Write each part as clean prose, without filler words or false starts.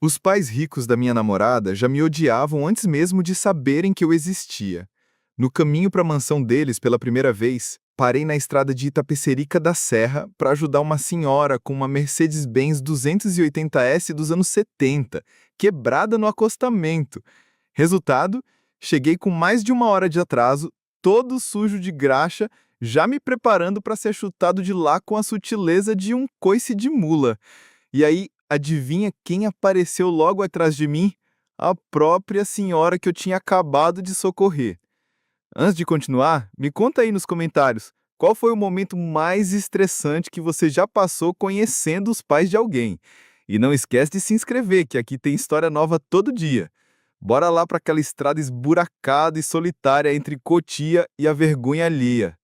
Os pais ricos da minha namorada já me odiavam antes mesmo de saberem que eu existia. No caminho para a mansão deles pela primeira vez, parei na estrada de Itapecerica da Serra para ajudar uma senhora com uma Mercedes-Benz 280S dos anos 70, quebrada no acostamento. Resultado, cheguei com mais de 1 hora de atraso, todo sujo de graxa, já me preparando para ser chutado de lá com a sutileza de um coice de mula. E aí, adivinha quem apareceu logo atrás de mim? A própria senhora que eu tinha acabado de socorrer. Antes de continuar, me conta aí nos comentários, qual foi o momento mais estressante que você já passou conhecendo os pais de alguém? E não esquece de se inscrever, que aqui tem história nova todo dia. Bora lá para aquela estrada esburacada e solitária entre Cotia e a vergonha alheia.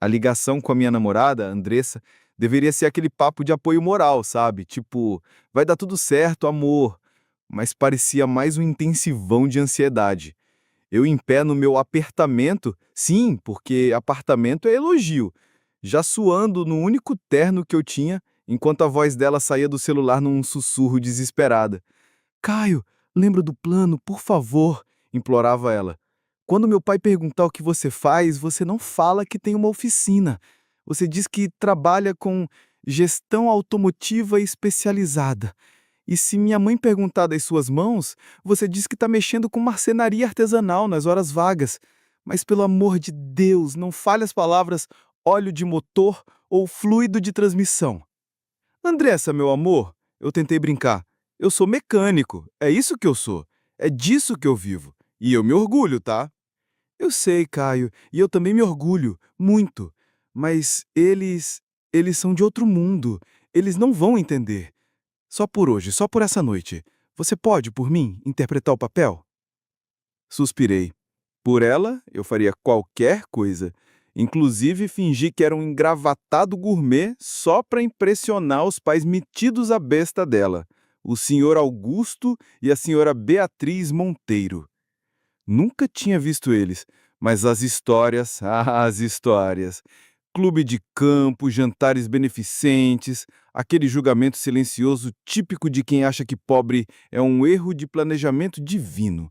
A ligação com a minha namorada, a Andressa, deveria ser aquele papo de apoio moral, sabe? Tipo, vai dar tudo certo, amor. Mas parecia mais um intensivão de ansiedade. Eu em pé no meu apertamento, sim, porque apartamento é elogio, já suando no único terno que eu tinha, enquanto a voz dela saía do celular num sussurro desesperada. Caio, lembra do plano, por favor, implorava ela. Quando meu pai perguntar o que você faz, você não fala que tem uma oficina. Você diz que trabalha com gestão automotiva especializada. E se minha mãe perguntar das suas mãos, você diz que está mexendo com marcenaria artesanal nas horas vagas. Mas pelo amor de Deus, não fale as palavras óleo de motor ou fluido de transmissão. Andressa, meu amor, eu tentei brincar. Eu sou mecânico, é isso que eu sou. É disso que eu vivo. E eu me orgulho, tá? Eu sei, Caio, e eu também me orgulho, muito. Mas eles são de outro mundo. Eles não vão entender. Só por hoje, só por essa noite. Você pode, por mim, interpretar o papel? Suspirei. Por ela, eu faria qualquer coisa. Inclusive fingir que era um engravatado gourmet só para impressionar os pais metidos à besta dela, o senhor Augusto e a senhora Beatriz Monteiro. Nunca tinha visto eles, mas as histórias, as histórias. Clube de campo, jantares beneficentes, aquele julgamento silencioso típico de quem acha que pobre é um erro de planejamento divino.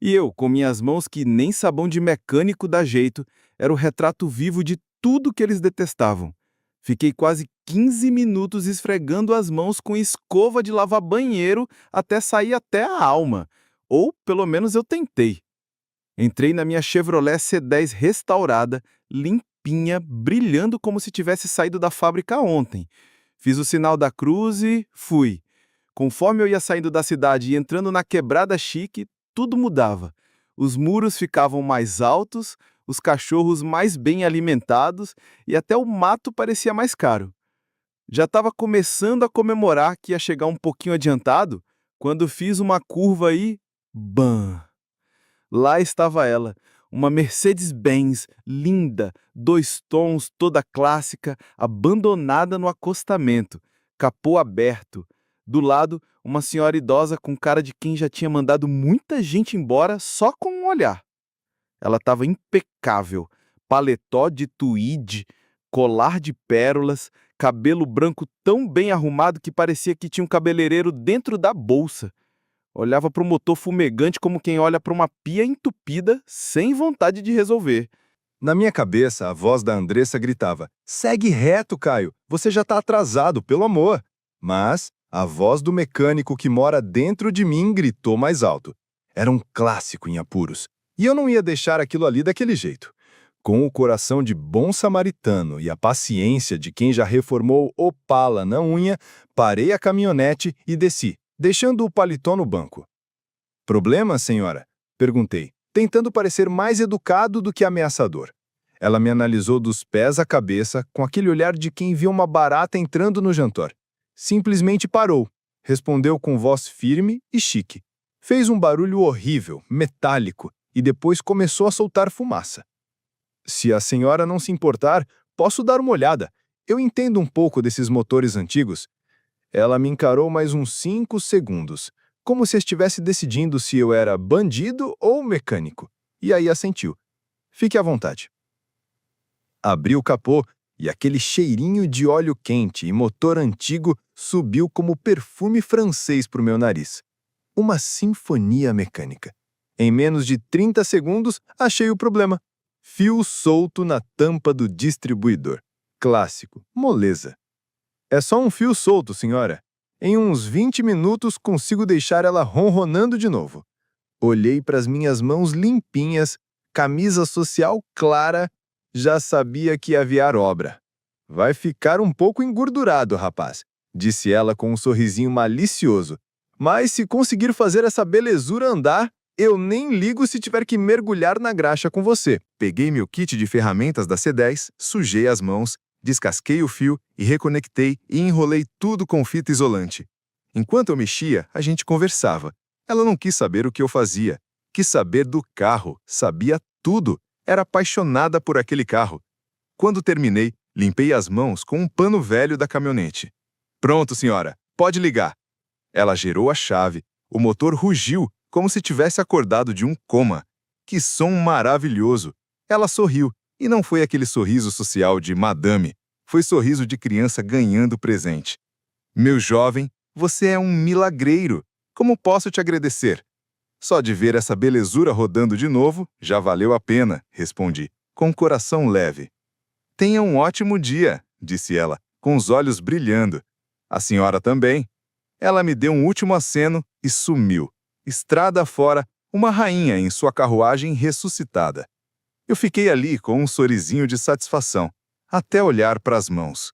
E eu, com minhas mãos que nem sabão de mecânico dá jeito, era o retrato vivo de tudo que eles detestavam. Fiquei quase 15 minutos esfregando as mãos com escova de lavar banheiro até sair até a alma. Ou, pelo menos, eu tentei. Entrei na minha Chevrolet C10 restaurada, limpinha, brilhando como se tivesse saído da fábrica ontem. Fiz o sinal da cruz e fui. Conforme eu ia saindo da cidade e entrando na quebrada chique, tudo mudava. Os muros ficavam mais altos, os cachorros mais bem alimentados e até o mato parecia mais caro. Já estava começando a comemorar que ia chegar um pouquinho adiantado, quando fiz uma curva e... bam! Lá estava ela, uma Mercedes-Benz, linda, 2 tons, toda clássica, abandonada no acostamento, capô aberto. Do lado, uma senhora idosa com cara de quem já tinha mandado muita gente embora só com um olhar. Ela estava impecável, paletó de tweed, colar de pérolas, cabelo branco tão bem arrumado que parecia que tinha um cabeleireiro dentro da bolsa. Olhava para o motor fumegante como quem olha para uma pia entupida, sem vontade de resolver. Na minha cabeça, a voz da Andressa gritava: "Segue reto, Caio, você já está atrasado, pelo amor!" Mas a voz do mecânico que mora dentro de mim gritou mais alto. Era um clássico em apuros, e eu não ia deixar aquilo ali daquele jeito. Com o coração de bom samaritano e a paciência de quem já reformou Opala na unha, parei a caminhonete e desci, deixando o paletó no banco. "Problema, senhora?" perguntei, tentando parecer mais educado do que ameaçador. Ela me analisou dos pés à cabeça com aquele olhar de quem viu uma barata entrando no jantar. Simplesmente parou, respondeu com voz firme e chique. Fez um barulho horrível, metálico, e depois começou a soltar fumaça. "Se a senhora não se importar, posso dar uma olhada. Eu entendo um pouco desses motores antigos." Ela me encarou mais uns 5 segundos, como se estivesse decidindo se eu era bandido ou mecânico. E aí assentiu. "Fique à vontade." Abri o capô e aquele cheirinho de óleo quente e motor antigo subiu como perfume francês para o meu nariz. Uma sinfonia mecânica. Em menos de 30 segundos, achei o problema. Fio solto na tampa do distribuidor. Clássico, moleza. É só um fio solto, senhora. Em uns 20 minutos consigo deixar ela ronronando de novo. Olhei para as minhas mãos limpinhas, camisa social clara, já sabia que ia aviar obra. Vai ficar um pouco engordurado, rapaz, disse ela com um sorrisinho malicioso. Mas se conseguir fazer essa belezura andar, eu nem ligo se tiver que mergulhar na graxa com você. Peguei meu kit de ferramentas da C10, sujei as mãos, descasquei o fio e reconectei e enrolei tudo com fita isolante. Enquanto eu mexia, a gente conversava. Ela não quis saber o que eu fazia. Quis saber do carro. Sabia tudo. Era apaixonada por aquele carro. Quando terminei, limpei as mãos com um pano velho da caminhonete. Pronto, senhora. Pode ligar. Ela girou a chave. O motor rugiu, como se tivesse acordado de um coma. Que som maravilhoso! Ela sorriu. E não foi aquele sorriso social de madame. Foi sorriso de criança ganhando presente. Meu jovem, você é um milagreiro. Como posso te agradecer? Só de ver essa belezura rodando de novo, já valeu a pena, respondi, com o coração leve. Tenha um ótimo dia, disse ela, com os olhos brilhando. A senhora também. Ela me deu um último aceno e sumiu. Estrada fora, uma rainha em sua carruagem ressuscitada. Eu fiquei ali com um sorrisinho de satisfação, até olhar para as mãos.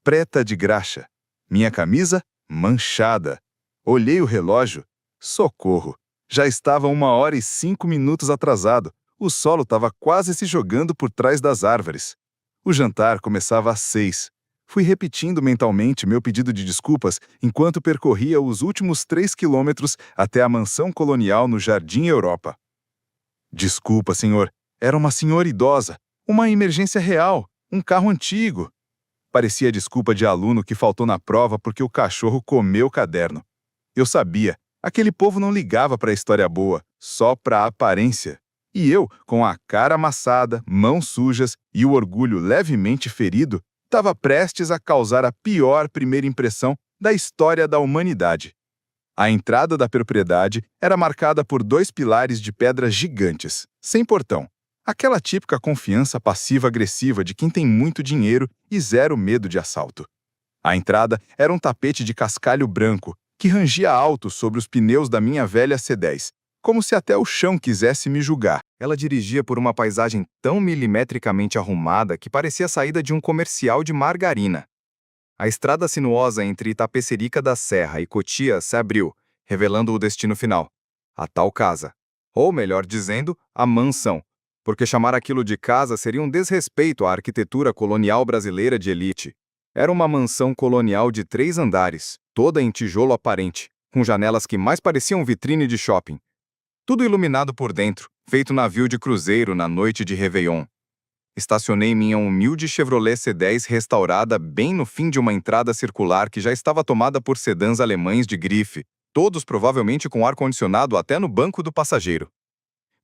Preta de graxa. Minha camisa, manchada. Olhei o relógio. Socorro! Já estava 1h05 atrasado. O solo estava quase se jogando por trás das árvores. O jantar começava às 6. Fui repetindo mentalmente meu pedido de desculpas enquanto percorria os últimos 3 quilômetros até a mansão colonial no Jardim Europa. Desculpa, senhor. Era uma senhora idosa. Uma emergência real. Um carro antigo. Parecia desculpa de aluno que faltou na prova porque o cachorro comeu o caderno. Eu sabia. Aquele povo não ligava para a história boa, só para a aparência. E eu, com a cara amassada, mãos sujas e o orgulho levemente ferido, estava prestes a causar a pior primeira impressão da história da humanidade. A entrada da propriedade era marcada por 2 pilares de pedra gigantes, sem portão. Aquela típica confiança passiva-agressiva de quem tem muito dinheiro e zero medo de assalto. A entrada era um tapete de cascalho branco, que rangia alto sobre os pneus da minha velha C10, como se até o chão quisesse me julgar. Ela dirigia por uma paisagem tão milimetricamente arrumada que parecia a saída de um comercial de margarina. A estrada sinuosa entre Itapecerica da Serra e Cotia se abriu, revelando o destino final, a tal casa. Ou, melhor dizendo, a mansão, porque chamar aquilo de casa seria um desrespeito à arquitetura colonial brasileira de elite. Era uma mansão colonial de 3 andares, toda em tijolo aparente, com janelas que mais pareciam vitrine de shopping. Tudo iluminado por dentro, feito navio de cruzeiro na noite de Réveillon. Estacionei minha humilde Chevrolet C10 restaurada bem no fim de uma entrada circular que já estava tomada por sedãs alemães de grife, todos provavelmente com ar-condicionado até no banco do passageiro.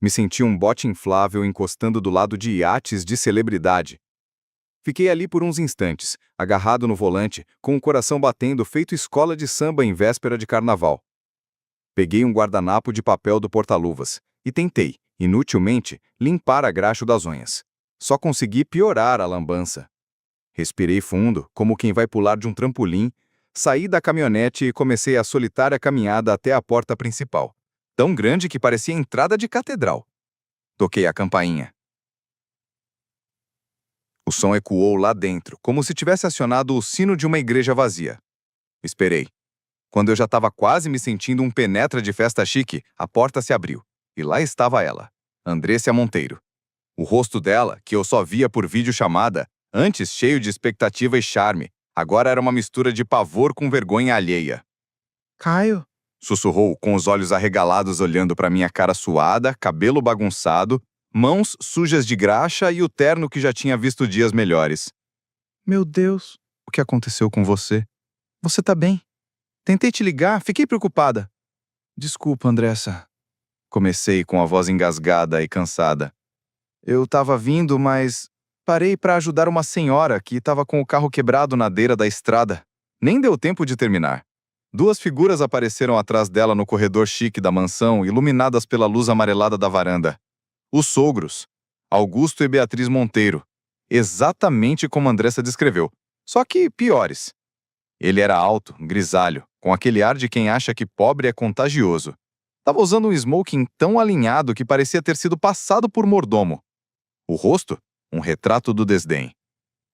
Me senti um bote inflável encostando do lado de iates de celebridade. Fiquei ali por uns instantes, agarrado no volante, com o coração batendo feito escola de samba em véspera de carnaval. Peguei um guardanapo de papel do porta-luvas e tentei, inutilmente, limpar a graxa das unhas. Só consegui piorar a lambança. Respirei fundo, como quem vai pular de um trampolim, saí da caminhonete e comecei a solitária caminhada até a porta principal, tão grande que parecia entrada de catedral. Toquei a campainha. O som ecoou lá dentro, como se tivesse acionado o sino de uma igreja vazia. Esperei. Quando eu já estava quase me sentindo um penetra de festa chique, a porta se abriu. E lá estava ela, Andressa Monteiro. O rosto dela, que eu só via por videochamada, antes cheio de expectativa e charme, agora era uma mistura de pavor com vergonha alheia. Caio? Sussurrou, com os olhos arregalados olhando para minha cara suada, cabelo bagunçado, mãos sujas de graxa e o terno que já tinha visto dias melhores. Meu Deus. O que aconteceu com você? Você tá bem? Tentei te ligar, fiquei preocupada. Desculpa, Andressa. Comecei com a voz engasgada e cansada. Eu tava vindo, mas parei para ajudar uma senhora que estava com o carro quebrado na beira da estrada. Nem deu tempo de terminar. Duas figuras apareceram atrás dela no corredor chique da mansão, iluminadas pela luz amarelada da varanda. Os sogros, Augusto e Beatriz Monteiro, exatamente como Andressa descreveu, só que piores. Ele era alto, grisalho, com aquele ar de quem acha que pobre é contagioso. Estava usando um smoking tão alinhado que parecia ter sido passado por mordomo. O rosto, um retrato do desdém.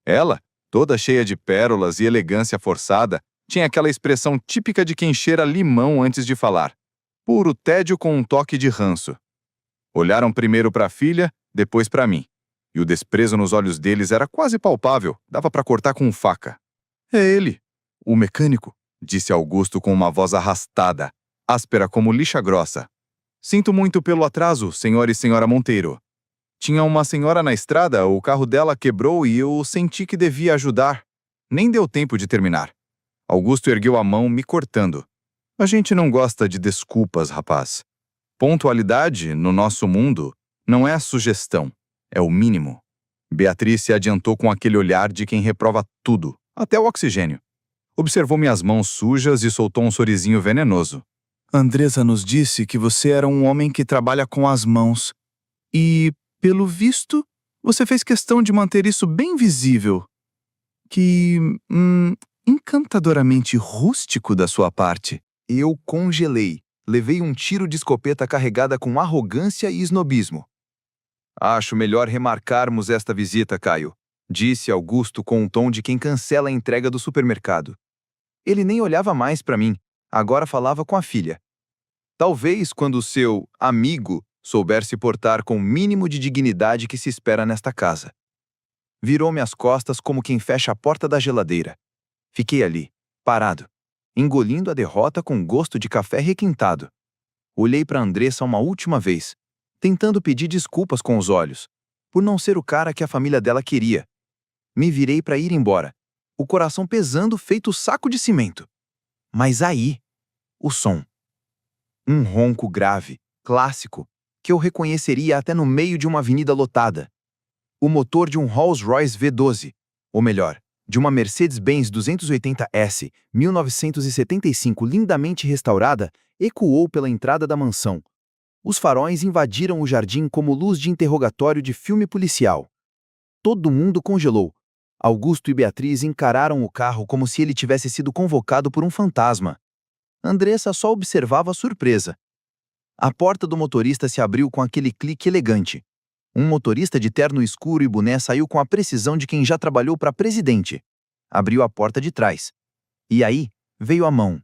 Ela, toda cheia de pérolas e elegância forçada, tinha aquela expressão típica de quem cheira limão antes de falar. Puro tédio com um toque de ranço. Olharam primeiro para a filha, depois para mim. E o desprezo nos olhos deles era quase palpável, dava para cortar com faca. É ele, o mecânico, disse Augusto com uma voz arrastada, áspera como lixa grossa. Sinto muito pelo atraso, senhor e senhora Monteiro. Tinha uma senhora na estrada, o carro dela quebrou e eu senti que devia ajudar. Nem deu tempo de terminar. Augusto ergueu a mão, me cortando. A gente não gosta de desculpas, rapaz. Pontualidade, no nosso mundo, não é a sugestão, é o mínimo. Beatriz se adiantou com aquele olhar de quem reprova tudo, até o oxigênio. Observou minhas mãos sujas e soltou um sorrisinho venenoso. Andressa nos disse que você era um homem que trabalha com as mãos. E, pelo visto, você fez questão de manter isso bem visível. Que, encantadoramente rústico da sua parte. Eu congelei. Levei um tiro de escopeta carregada com arrogância e snobismo. Acho melhor remarcarmos esta visita, Caio, disse Augusto com um tom de quem cancela a entrega do supermercado. Ele nem olhava mais para mim, agora falava com a filha. Talvez quando o seu amigo souber se portar com o mínimo de dignidade que se espera nesta casa. Virou-me as costas como quem fecha a porta da geladeira. Fiquei ali, parado, engolindo a derrota com gosto de café requintado. Olhei para Andressa uma última vez, tentando pedir desculpas com os olhos, por não ser o cara que a família dela queria. Me virei para ir embora, o coração pesando feito saco de cimento. Mas aí, o som. Um ronco grave, clássico, que eu reconheceria até no meio de uma avenida lotada. O motor de um Rolls-Royce V12, ou melhor, de uma Mercedes-Benz 280S, 1975 lindamente restaurada, ecoou pela entrada da mansão. Os faróis invadiram o jardim como luz de interrogatório de filme policial. Todo mundo congelou. Augusto e Beatriz encararam o carro como se ele tivesse sido convocado por um fantasma. Andressa só observava surpresa. A porta do motorista se abriu com aquele clique elegante. Um motorista de terno escuro e boné saiu com a precisão de quem já trabalhou para presidente. Abriu a porta de trás. E aí veio a mão.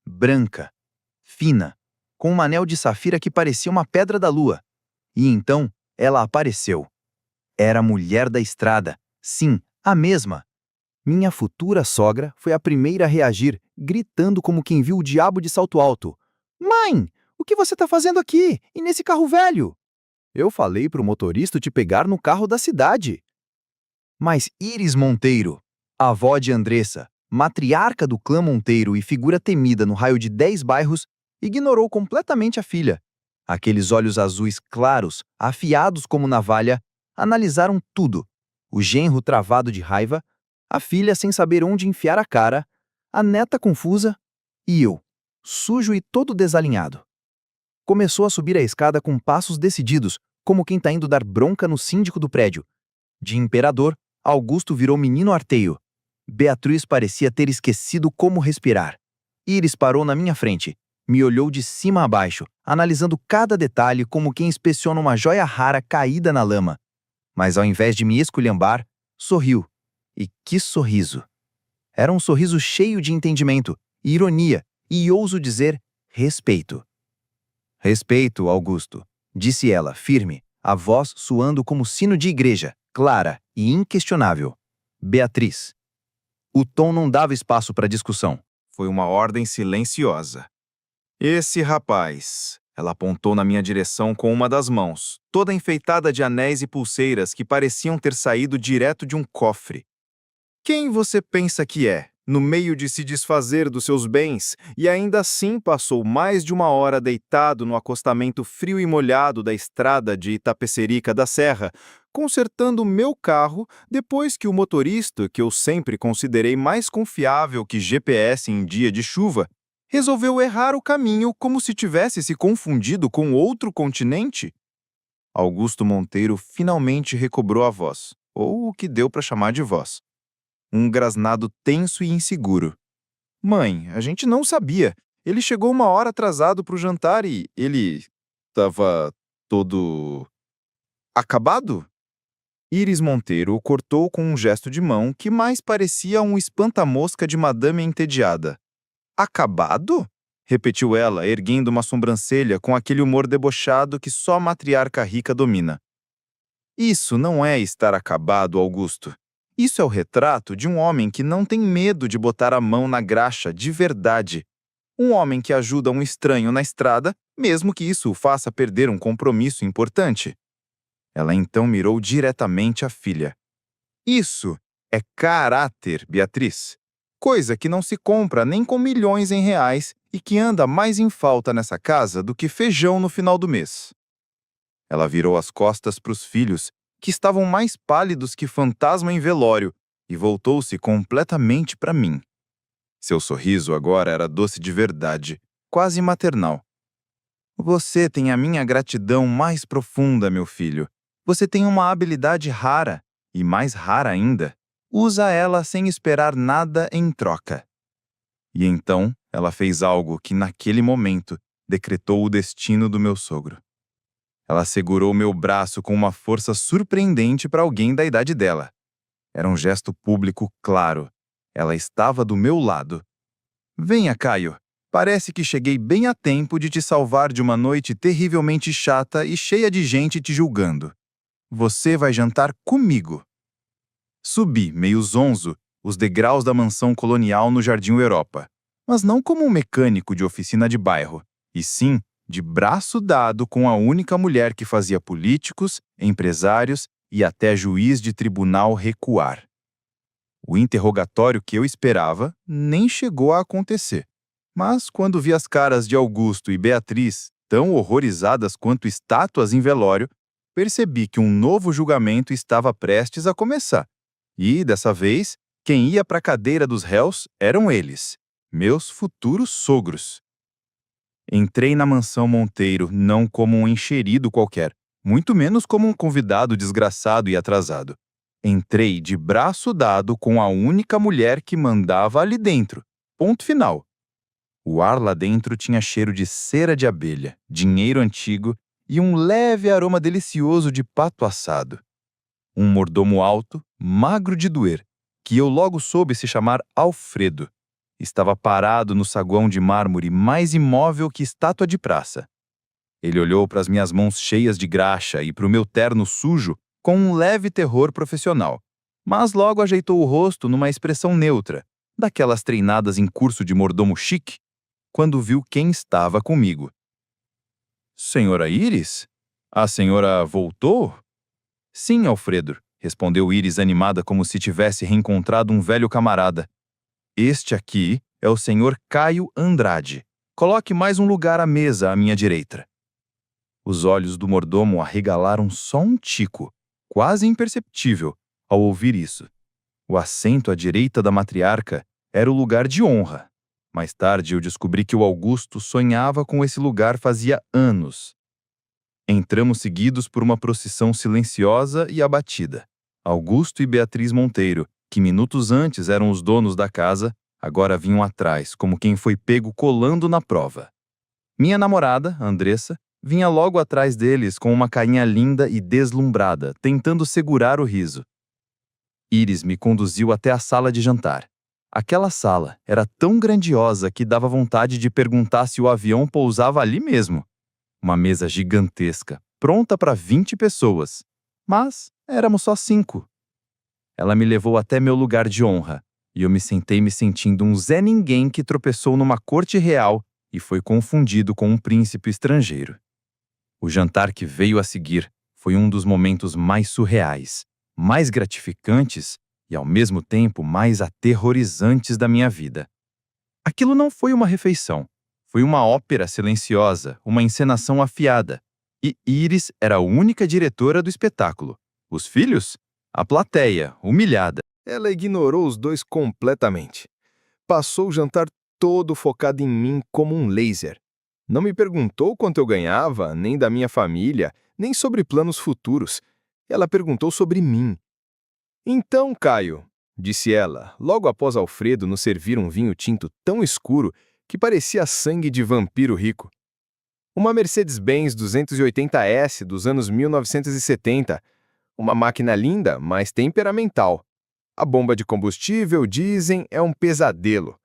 Branca, fina, com um anel de safira que parecia uma pedra da lua. E então ela apareceu. Era a mulher da estrada. Sim, a mesma. Minha futura sogra foi a primeira a reagir, gritando como quem viu o diabo de salto alto. Mãe, o que você está fazendo aqui? E nesse carro velho? Eu falei para o motorista te pegar no carro da cidade. Mas Iris Monteiro, a avó de Andressa, matriarca do clã Monteiro e figura temida no raio de 10 bairros, ignorou completamente a filha. Aqueles olhos azuis claros, afiados como navalha, analisaram tudo. O genro travado de raiva, a filha sem saber onde enfiar a cara, a neta confusa e eu, sujo e todo desalinhado. Começou a subir a escada com passos decididos, como quem está indo dar bronca no síndico do prédio. De imperador, Augusto virou menino arteio. Beatriz parecia ter esquecido como respirar. Iris parou na minha frente, me olhou de cima a baixo, analisando cada detalhe como quem inspeciona uma joia rara caída na lama. Mas ao invés de me esculhambar, sorriu. E que sorriso! Era um sorriso cheio de entendimento, ironia e, ouso dizer, respeito. Respeito, Augusto, disse ela, firme, a voz soando como sino de igreja, clara e inquestionável. Beatriz. O tom não dava espaço para discussão. Foi uma ordem silenciosa. Esse rapaz, ela apontou na minha direção com uma das mãos, toda enfeitada de anéis e pulseiras que pareciam ter saído direto de um cofre. Quem você pensa que é? no meio de se desfazer dos seus bens, e ainda assim passou mais de 1 hora deitado no acostamento frio e molhado da estrada de Itapecerica da Serra, consertando meu carro depois que o motorista, que eu sempre considerei mais confiável que GPS em dia de chuva, resolveu errar o caminho como se tivesse se confundido com outro continente? Augusto Monteiro finalmente recobrou a voz, ou o que deu para chamar de voz. Um grasnado tenso e inseguro. Mãe, a gente não sabia. Ele chegou 1 hora atrasado para o jantar e ele estava todo acabado? Iris Monteiro o cortou com um gesto de mão que mais parecia um espanta-mosca de madame entediada. Acabado? Repetiu ela, erguendo uma sobrancelha com aquele humor debochado que só a matriarca rica domina. Isso não é estar acabado, Augusto. Isso é o retrato de um homem que não tem medo de botar a mão na graxa de verdade. Um homem que ajuda um estranho na estrada, mesmo que isso o faça perder um compromisso importante. Ela então mirou diretamente a filha. Isso é caráter, Beatriz. Coisa que não se compra nem com milhões em reais e que anda mais em falta nessa casa do que feijão no final do mês. Ela virou as costas para os filhos, que estavam mais pálidos que fantasma em velório, e voltou-se completamente para mim. Seu sorriso agora era doce de verdade, quase maternal. Você tem a minha gratidão mais profunda, meu filho. Você tem uma habilidade rara, e mais rara ainda. Usa ela sem esperar nada em troca. E então, ela fez algo que, naquele momento, decretou o destino do meu sogro. Ela segurou meu braço com uma força surpreendente para alguém da idade dela. Era um gesto público claro. Ela estava do meu lado. Venha, Caio. Parece que cheguei bem a tempo de te salvar de uma noite terrivelmente chata e cheia de gente te julgando. Você vai jantar comigo. Subi, meio zonzo, os degraus da mansão colonial no Jardim Europa, mas não como um mecânico de oficina de bairro, e sim de braço dado com a única mulher que fazia políticos, empresários e até juiz de tribunal recuar. O interrogatório que eu esperava nem chegou a acontecer, mas quando vi as caras de Augusto e Beatriz, tão horrorizadas quanto estátuas em velório, percebi que um novo julgamento estava prestes a começar. E, dessa vez, quem ia para a cadeira dos réus eram eles, meus futuros sogros. Entrei na mansão Monteiro não como um enxerido qualquer, muito menos como um convidado desgraçado e atrasado. Entrei de braço dado com a única mulher que mandava ali dentro. Ponto final. O ar lá dentro tinha cheiro de cera de abelha, dinheiro antigo e um leve aroma delicioso de pato assado. Um mordomo alto, magro de doer, que eu logo soube se chamar Alfredo, estava parado no saguão de mármore mais imóvel que estátua de praça. Ele olhou para as minhas mãos cheias de graxa e para o meu terno sujo com um leve terror profissional, mas logo ajeitou o rosto numa expressão neutra, daquelas treinadas em curso de mordomo chique, quando viu quem estava comigo. Senhora Iris? A senhora voltou? Sim, Alfredo, respondeu Iris animada como se tivesse reencontrado um velho camarada. Este aqui é o senhor Caio Andrade. Coloque mais um lugar à mesa à minha direita. Os olhos do mordomo arregalaram só um tico, quase imperceptível, ao ouvir isso. O assento à direita da matriarca era o lugar de honra. Mais tarde eu descobri que o Augusto sonhava com esse lugar fazia anos. Entramos seguidos por uma procissão silenciosa e abatida. Augusto e Beatriz Monteiro, que minutos antes eram os donos da casa, agora vinham atrás, como quem foi pego colando na prova. Minha namorada, Andressa, vinha logo atrás deles com uma carinha linda e deslumbrada, tentando segurar o riso. Iris me conduziu até a sala de jantar. Aquela sala era tão grandiosa que dava vontade de perguntar se o avião pousava ali mesmo. Uma mesa gigantesca, pronta para 20 pessoas. Mas éramos só 5. Ela me levou até meu lugar de honra, e eu me sentindo um Zé Ninguém que tropeçou numa corte real e foi confundido com um príncipe estrangeiro. O jantar que veio a seguir foi um dos momentos mais surreais, mais gratificantes e, ao mesmo tempo, mais aterrorizantes da minha vida. Aquilo não foi uma refeição. Foi uma ópera silenciosa, uma encenação afiada. E Iris era a única diretora do espetáculo. Os filhos? A plateia, humilhada. Ela ignorou os dois completamente. Passou o jantar todo focado em mim como um laser. Não me perguntou quanto eu ganhava, nem da minha família, nem sobre planos futuros. Ela perguntou sobre mim. Então, Caio, disse ela, logo após Alfredo nos servir um vinho tinto tão escuro que parecia sangue de vampiro rico. Uma Mercedes-Benz 280S dos anos 1970. Uma máquina linda, mas temperamental. A bomba de combustível, dizem, é um pesadelo.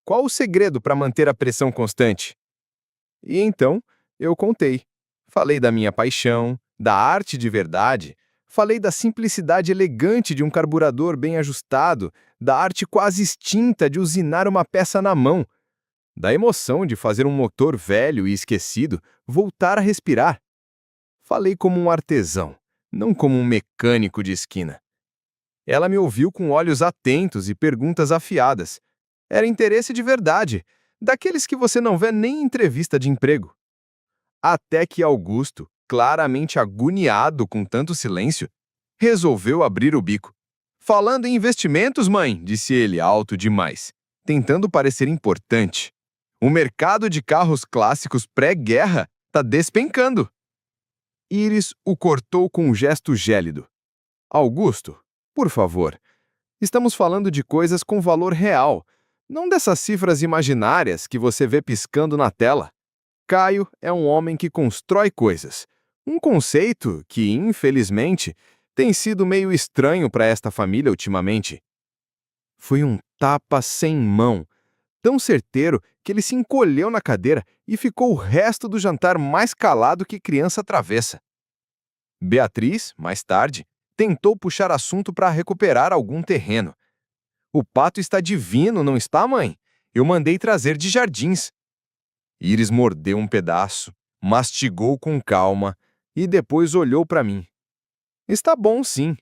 Qual o segredo para manter a pressão constante? E então, eu contei. Falei da minha paixão, da arte de verdade, falei da simplicidade elegante de um carburador bem ajustado, da arte quase extinta de usinar uma peça na mão, da emoção de fazer um motor velho e esquecido voltar a respirar. Falei como um artesão, não como um mecânico de esquina. Ela me ouviu com olhos atentos e perguntas afiadas. Era interesse de verdade, daqueles que você não vê nem em entrevista de emprego. Até que Augusto, claramente agoniado com tanto silêncio, resolveu abrir o bico. Falando em investimentos, mãe, disse ele alto demais, tentando parecer importante. O mercado de carros clássicos pré-guerra está despencando. Iris o cortou com um gesto gélido. Augusto, por favor, estamos falando de coisas com valor real, não dessas cifras imaginárias que você vê piscando na tela. Caio é um homem que constrói coisas. Um conceito que, infelizmente, tem sido meio estranho para esta família ultimamente. Foi um tapa sem mão, tão certeiro que ele se encolheu na cadeira e ficou o resto do jantar mais calado que criança travessa. Beatriz, mais tarde, tentou puxar assunto para recuperar algum terreno. O pato está divino, não está, mãe? Eu mandei trazer de Jardins. Iris mordeu um pedaço, mastigou com calma e depois olhou para mim. Está bom, sim.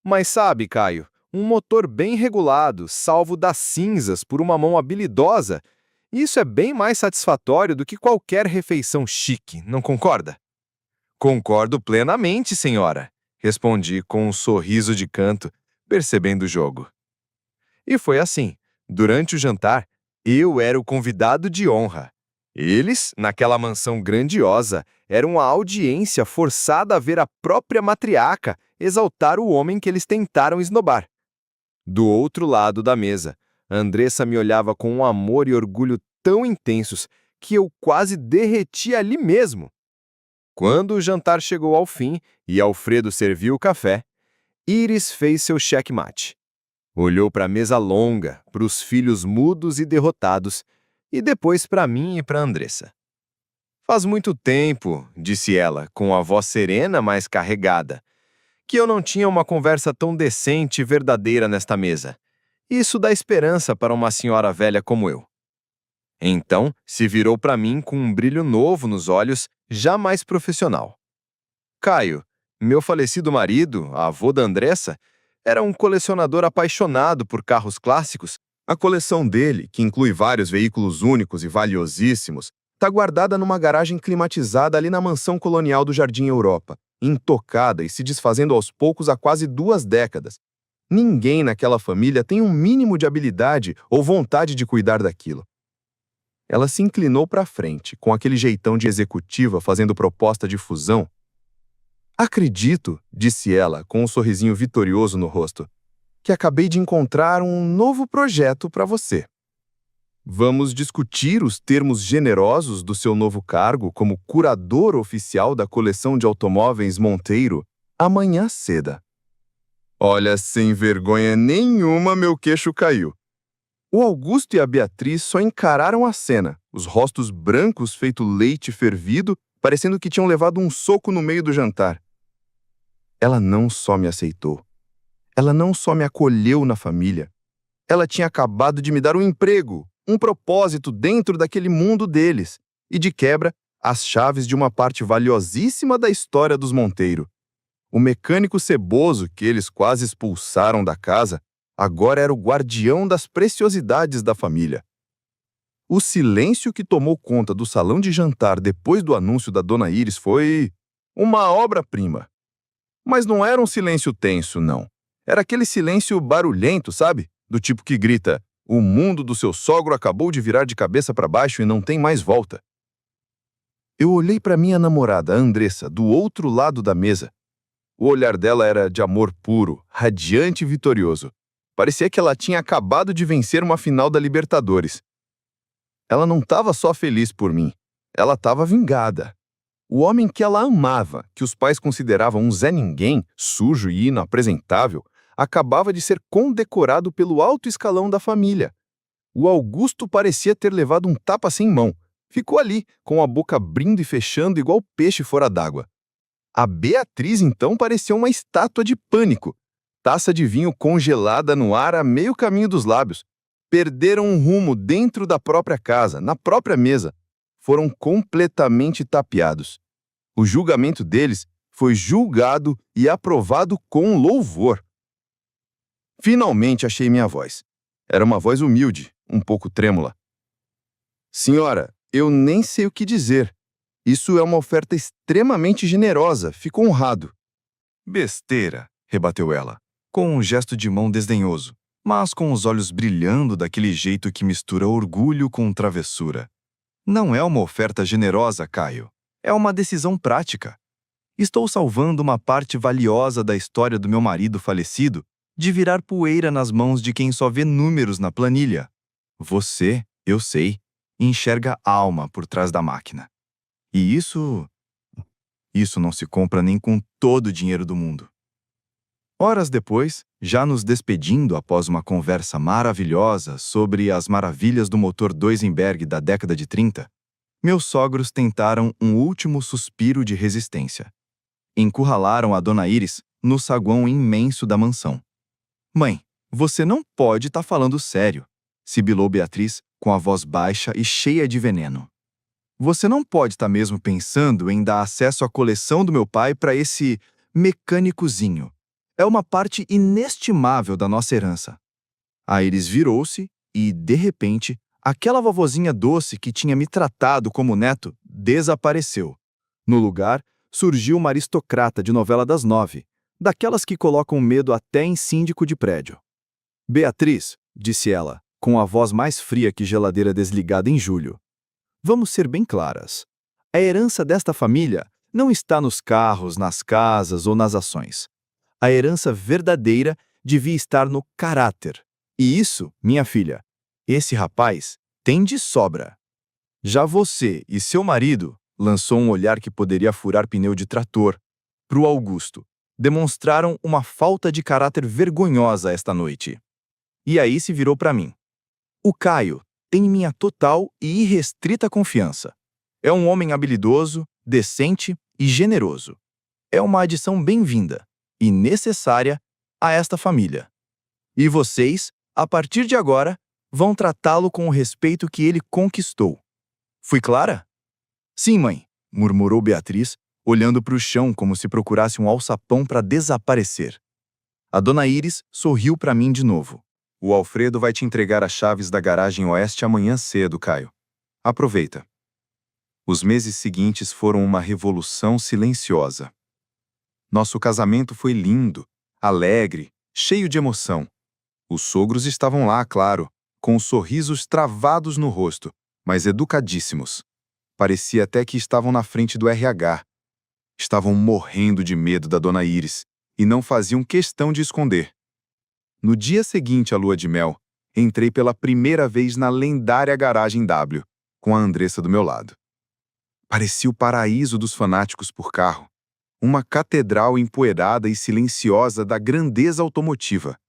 Mas sabe, Caio, um motor bem regulado, salvo das cinzas por uma mão habilidosa, isso é bem mais satisfatório do que qualquer refeição chique, não concorda? Concordo plenamente, senhora, respondi com um sorriso de canto, percebendo o jogo. E foi assim. Durante o jantar, eu era o convidado de honra. Eles, naquela mansão grandiosa, eram a audiência forçada a ver a própria matriarca exaltar o homem que eles tentaram esnobar. Do outro lado da mesa, Andressa me olhava com um amor e orgulho tão intensos que eu quase derreti ali mesmo. Quando o jantar chegou ao fim e Alfredo serviu o café, Iris fez seu checkmate. Olhou para a mesa longa, para os filhos mudos e derrotados, e depois para mim e para Andressa. Faz muito tempo, disse ela, com a voz serena, mas carregada, que eu não tinha uma conversa tão decente e verdadeira nesta mesa. Isso dá esperança para uma senhora velha como eu. Então, se virou para mim com um brilho novo nos olhos, já mais profissional. Caio, meu falecido marido, avô da Andressa, era um colecionador apaixonado por carros clássicos. A coleção dele, que inclui vários veículos únicos e valiosíssimos, está guardada numa garagem climatizada ali na mansão colonial do Jardim Europa, intocada e se desfazendo aos poucos há quase 2 décadas. Ninguém naquela família tem um mínimo de habilidade ou vontade de cuidar daquilo. Ela se inclinou para frente, com aquele jeitão de executiva fazendo proposta de fusão. Acredito, disse ela, com um sorrisinho vitorioso no rosto, que acabei de encontrar um novo projeto para você. Vamos discutir os termos generosos do seu novo cargo como curador oficial da coleção de automóveis Monteiro amanhã cedo. Olha, sem vergonha nenhuma, meu queixo caiu. O Augusto e a Beatriz só encararam a cena, os rostos brancos feito leite fervido, parecendo que tinham levado um soco no meio do jantar. Ela não só me aceitou. Ela não só me acolheu na família. Ela tinha acabado de me dar um emprego, um propósito dentro daquele mundo deles, e de quebra, as chaves de uma parte valiosíssima da história dos Monteiro. O mecânico ceboso que eles quase expulsaram da casa Agora era o guardião das preciosidades da família. O silêncio que tomou conta do salão de jantar depois do anúncio da Dona Iris foi uma obra-prima. Mas não era um silêncio tenso, não. Era aquele silêncio barulhento, sabe? Do tipo que grita: o mundo do seu sogro acabou de virar de cabeça para baixo e não tem mais volta. Eu olhei para minha namorada, Andressa, do outro lado da mesa. O olhar dela era de amor puro, radiante e vitorioso. Parecia que ela tinha acabado de vencer uma final da Libertadores. Ela não estava só feliz por mim. Ela estava vingada. O homem que ela amava, que os pais consideravam um Zé Ninguém, sujo e inapresentável, acabava de ser condecorado pelo alto escalão da família. O Augusto parecia ter levado um tapa sem mão. Ficou ali, com a boca abrindo e fechando igual peixe fora d'água. A Beatriz, então, parecia uma estátua de pânico. Taça de vinho congelada no ar a meio caminho dos lábios. Perderam um rumo dentro da própria casa, na própria mesa. Foram completamente tapeados. O julgamento deles foi julgado e aprovado com louvor. Finalmente achei minha voz. Era uma voz humilde, um pouco trêmula. Senhora, eu nem sei o que dizer. Isso é uma oferta extremamente generosa, fico honrado. Besteira, rebateu ela, com um gesto de mão desdenhoso, mas com os olhos brilhando daquele jeito que mistura orgulho com travessura. Não é uma oferta generosa, Caio. É uma decisão prática. Estou salvando uma parte valiosa da história do meu marido falecido de virar poeira nas mãos de quem só vê números na planilha. Você, eu sei, enxerga alma por trás da máquina. E isso não se compra nem com todo o dinheiro do mundo. Horas depois, já nos despedindo após uma conversa maravilhosa sobre as maravilhas do motor Duesenberg da década de 30, meus sogros tentaram um último suspiro de resistência. Encurralaram a Dona Iris no saguão imenso da mansão. Mãe, você não pode estar falando sério, sibilou Beatriz com a voz baixa e cheia de veneno. Você não pode estar mesmo pensando em dar acesso à coleção do meu pai para esse mecânicozinho. É uma parte inestimável da nossa herança. A Iris virou-se e, de repente, aquela vovozinha doce que tinha me tratado como neto desapareceu. No lugar, surgiu uma aristocrata de novela das 9, daquelas que colocam medo até em síndico de prédio. Beatriz, disse ela, com a voz mais fria que geladeira desligada em julho. Vamos ser bem claras. A herança desta família não está nos carros, nas casas ou nas ações. A herança verdadeira devia estar no caráter. E isso, minha filha, esse rapaz tem de sobra. Já você e seu marido, lançou um olhar que poderia furar pneu de trator, pro Augusto, demonstraram uma falta de caráter vergonhosa esta noite. E aí se virou para mim. O Caio tem minha total e irrestrita confiança. É um homem habilidoso, decente e generoso. É uma adição bem-vinda e necessária a esta família. E vocês, a partir de agora, vão tratá-lo com o respeito que ele conquistou. Fui clara? Sim, mãe, murmurou Beatriz, olhando para o chão como se procurasse um alçapão para desaparecer. A Dona Iris sorriu para mim de novo. O Alfredo vai te entregar as chaves da garagem oeste amanhã cedo, Caio. Aproveita. Os meses seguintes foram uma revolução silenciosa. Nosso casamento foi lindo, alegre, cheio de emoção. Os sogros estavam lá, claro, com os sorrisos travados no rosto, mas educadíssimos. Parecia até que estavam na frente do RH. Estavam morrendo de medo da Dona Iris e não faziam questão de esconder. No dia seguinte à lua de mel, entrei pela primeira vez na lendária garagem W, com a Andressa do meu lado. Parecia o paraíso dos fanáticos por carro, uma catedral empoeirada e silenciosa da grandeza automotiva.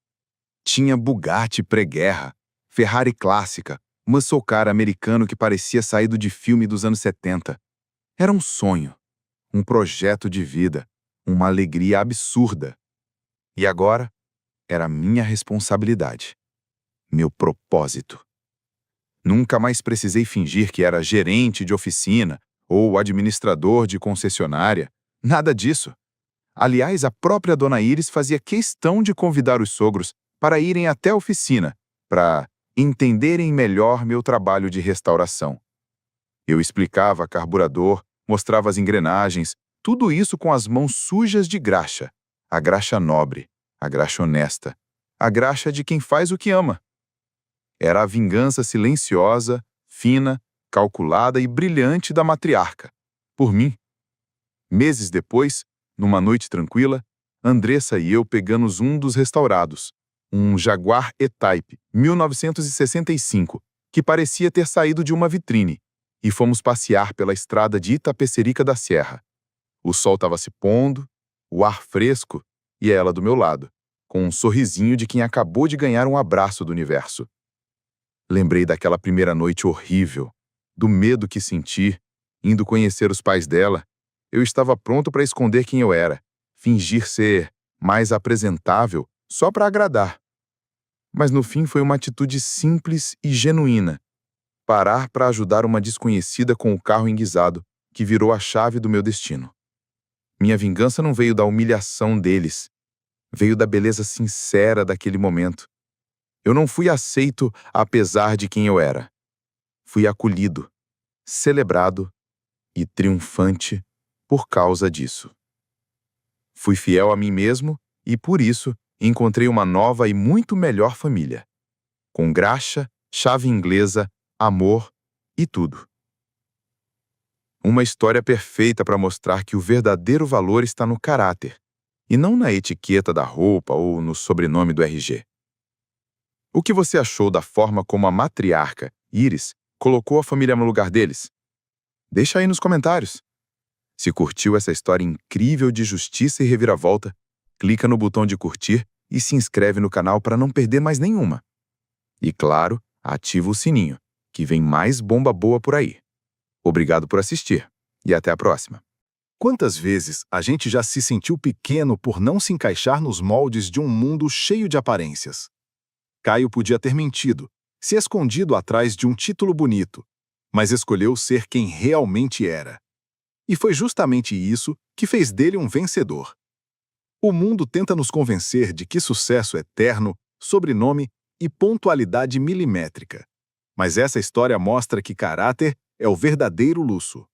Tinha Bugatti pré-guerra, Ferrari clássica, muscle car americano que parecia saído de filme dos anos 70. Era um sonho, um projeto de vida, uma alegria absurda. E agora, era minha responsabilidade, meu propósito. Nunca mais precisei fingir que era gerente de oficina ou administrador de concessionária, nada disso. Aliás, a própria Dona Iris fazia questão de convidar os sogros para irem até a oficina, para entenderem melhor meu trabalho de restauração. Eu explicava carburador, mostrava as engrenagens, tudo isso com as mãos sujas de graxa, a graxa nobre, a graxa honesta, a graxa de quem faz o que ama. Era a vingança silenciosa, fina, calculada e brilhante da matriarca, por mim. Meses depois, numa noite tranquila, Andressa e eu pegamos um dos restaurados, um Jaguar E-Type 1965, que parecia ter saído de uma vitrine, e fomos passear pela estrada de Itapecerica da Serra. O sol estava se pondo, o ar fresco, e ela do meu lado, com um sorrisinho de quem acabou de ganhar um abraço do universo. Lembrei daquela primeira noite horrível, do medo que senti, indo conhecer os pais dela. Eu estava pronto para esconder quem eu era, fingir ser mais apresentável só para agradar. Mas no fim foi uma atitude simples e genuína. Parar para ajudar uma desconhecida com o carro enguiçado, que virou a chave do meu destino. Minha vingança não veio da humilhação deles, veio da beleza sincera daquele momento. Eu não fui aceito apesar de quem eu era. Fui acolhido, celebrado e triunfante por causa disso. Fui fiel a mim mesmo e, por isso, encontrei uma nova e muito melhor família. Com graxa, chave inglesa, amor e tudo. Uma história perfeita para mostrar que o verdadeiro valor está no caráter, e não na etiqueta da roupa ou no sobrenome do RG. O que você achou da forma como a matriarca, Iris, colocou a família no lugar deles? Deixa aí nos comentários. Se curtiu essa história incrível de justiça e reviravolta, clica no botão de curtir e se inscreve no canal para não perder mais nenhuma. E claro, ativa o sininho, que vem mais bomba boa por aí. Obrigado por assistir e até a próxima. Quantas vezes a gente já se sentiu pequeno por não se encaixar nos moldes de um mundo cheio de aparências? Caio podia ter mentido, se escondido atrás de um título bonito, mas escolheu ser quem realmente era. E foi justamente isso que fez dele um vencedor. O mundo tenta nos convencer de que sucesso é terno, sobrenome e pontualidade milimétrica. Mas essa história mostra que caráter é o verdadeiro luxo.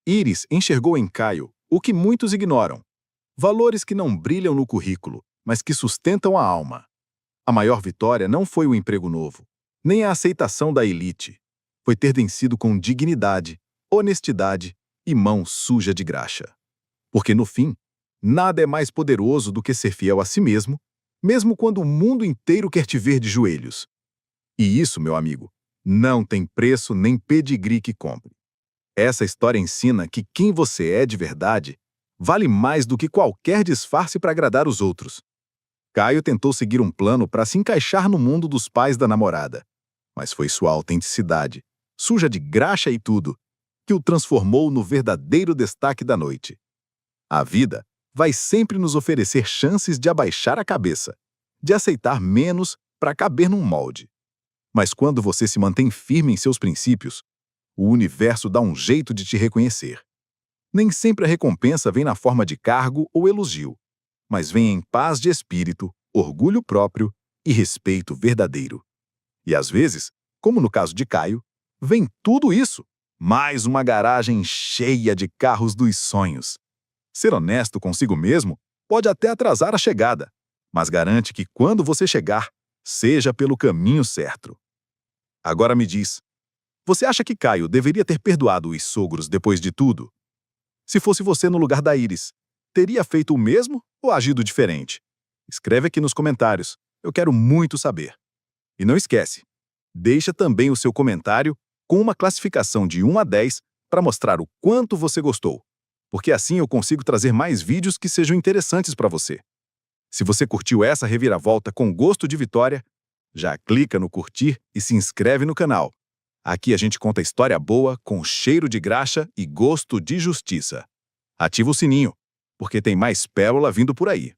Iris enxergou em Caio o que muitos ignoram. Valores que não brilham no currículo, mas que sustentam a alma. A maior vitória não foi o emprego novo, nem a aceitação da elite. Foi ter vencido com dignidade, honestidade e mão suja de graxa. Porque, no fim, nada é mais poderoso do que ser fiel a si mesmo, mesmo quando o mundo inteiro quer te ver de joelhos. E isso, meu amigo, não tem preço nem pedigree que compre. Essa história ensina que quem você é de verdade vale mais do que qualquer disfarce para agradar os outros. Caio tentou seguir um plano para se encaixar no mundo dos pais da namorada, mas foi sua autenticidade, suja de graxa e tudo, que o transformou no verdadeiro destaque da noite. A vida vai sempre nos oferecer chances de abaixar a cabeça, de aceitar menos para caber num molde. Mas quando você se mantém firme em seus princípios, o universo dá um jeito de te reconhecer. Nem sempre a recompensa vem na forma de cargo ou elogio, mas vem em paz de espírito, orgulho próprio e respeito verdadeiro. E às vezes, como no caso de Caio, vem tudo isso, mais uma garagem cheia de carros dos sonhos. Ser honesto consigo mesmo pode até atrasar a chegada, mas garante que quando você chegar, seja pelo caminho certo. Agora me diz, você acha que Caio deveria ter perdoado os sogros depois de tudo? Se fosse você no lugar da Iris, teria feito o mesmo ou agido diferente? Escreve aqui nos comentários, eu quero muito saber. E não esquece, deixa também o seu comentário com uma classificação de 1 a 10 para mostrar o quanto você gostou, porque assim eu consigo trazer mais vídeos que sejam interessantes para você. Se você curtiu essa reviravolta com gosto de vitória, já clica no curtir e se inscreve no canal. Aqui a gente conta história boa com cheiro de graxa e gosto de justiça. Ativa o sininho, porque tem mais pérola vindo por aí.